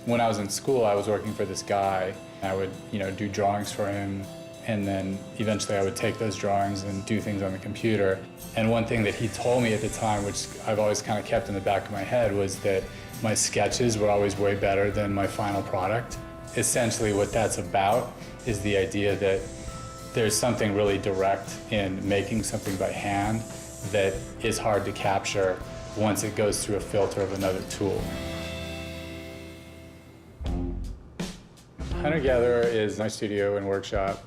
When I was in school, I was working for this guy. I would, do drawings for him, and then eventually I would take those drawings and do things on the computer. And one thing that he told me at the time, which I've always kind of kept in the back of my head, was that my sketches were always way better than my final product. Essentially what that's about is the idea that there's something really direct in making something by hand that is hard to capture once it goes through a filter of another tool. Hunter-Gatherer is my studio and workshop.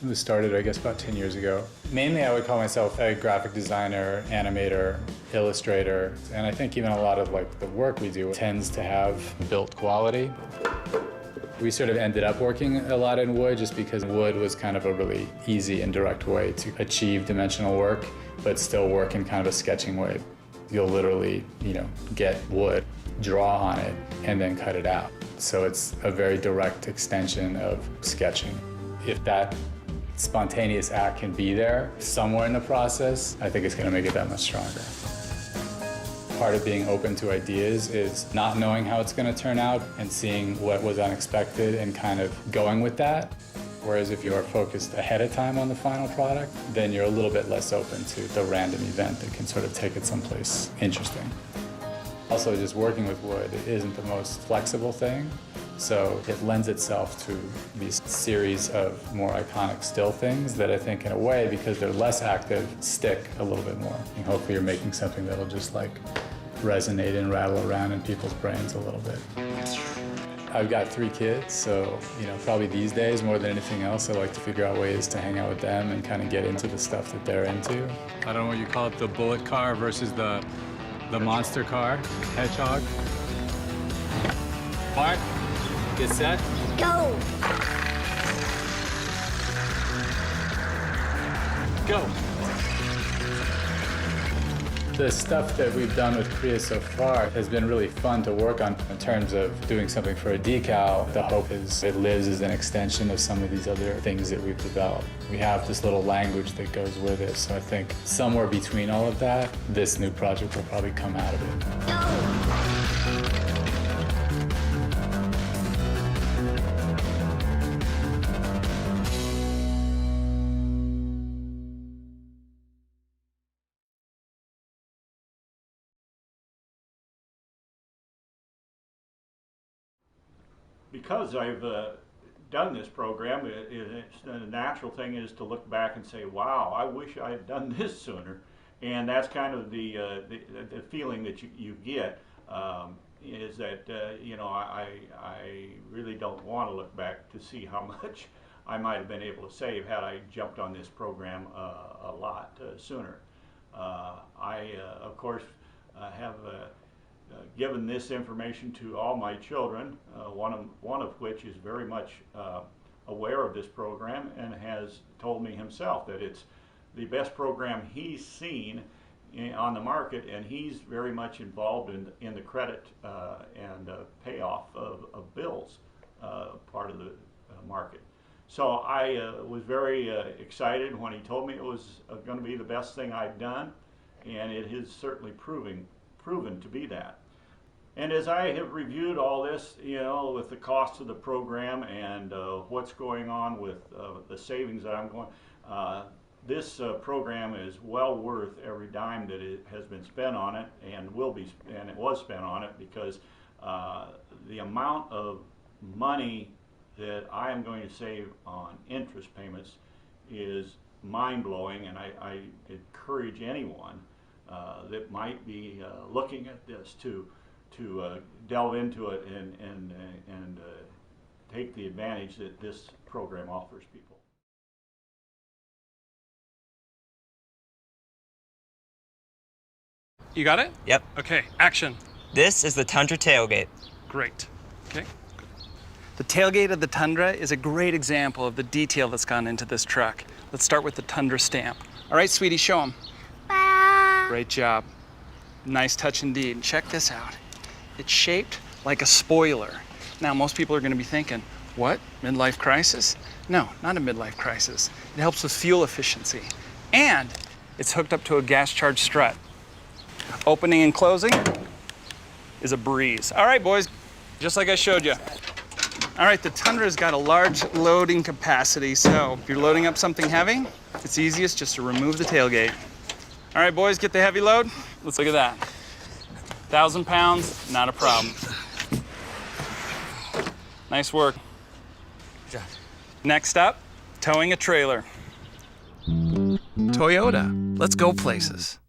It was started, I guess, about 10 years ago. Mainly, I would call myself a graphic designer, animator, illustrator, and I think even a lot of the work we do tends to have built quality. We sort of ended up working a lot in wood just because wood was kind of a really easy and direct way to achieve dimensional work, but still work in kind of a sketching way. You'll literally, get wood, draw on it, and then cut it out. So it's a very direct extension of sketching. If that spontaneous act can be there somewhere in the process, I think it's going to make it that much stronger. Part of being open to ideas is not knowing how it's going to turn out and seeing what was unexpected and kind of going with that. Whereas if you are focused ahead of time on the final product, then you're a little bit less open to the random event that can sort of take it someplace interesting. Also, just working with wood isn't the most flexible thing, so it lends itself to these series of more iconic still things that I think, in a way, because they're less active, stick a little bit more. And hopefully you're making something that'll just resonate and rattle around in people's brains a little bit. I've got 3 kids, so probably these days, more than anything else, I like to figure out ways to hang out with them and kind of get into the stuff that they're into. I don't know what you call it, the bullet car versus the monster car, hedgehog. Mark, get set. Go! Go! The stuff that we've done with Korea so far has been really fun to work on in terms of doing something for a decal. The hope is it lives as an extension of some of these other things that we've developed. We have this little language that goes with it, so I think somewhere between all of that, this new project will probably come out of it. Go! Because I've done this program, the natural thing is to look back and say, wow, I wish I had done this sooner. And that's kind of the feeling that you get, is that, I really don't want to look back to see how much I might have been able to save had I jumped on this program a lot sooner. I, of course, have given this information to all my children, one of which is very much aware of this program and has told me himself that it's the best program he's seen on the market, and he's very much involved in the credit and payoff of bills part of the market. So I was very excited when he told me it was going to be the best thing I'd done, and it has certainly proven to be that. And as I have reviewed all this, with the cost of the program and what's going on with the savings that I'm going, this program is well worth every dime that it has been spent on it, and it was spent on it, because the amount of money that I am going to save on interest payments is mind-blowing, and I encourage anyone that might be looking at this to delve into it and take the advantage that this program offers people. You got it? Yep. Okay, action. This is the Tundra tailgate. Great. Okay. The tailgate of the Tundra is a great example of the detail that's gone into this truck. Let's start with the Tundra stamp. All right, sweetie, show them. Great job. Nice touch indeed. Check this out. It's shaped like a spoiler. Now, most people are going to be thinking, what, midlife crisis? No, not a midlife crisis. It helps with fuel efficiency. And it's hooked up to a gas charged strut. Opening and closing is a breeze. All right, boys, just like I showed you. All right, the Tundra's got a large loading capacity, so if you're loading up something heavy, it's easiest just to remove the tailgate. All right, boys, get the heavy load. Let's look at that. 1,000 pounds, not a problem. Nice work. Good job. Next up, towing a trailer. Toyota. Let's go places.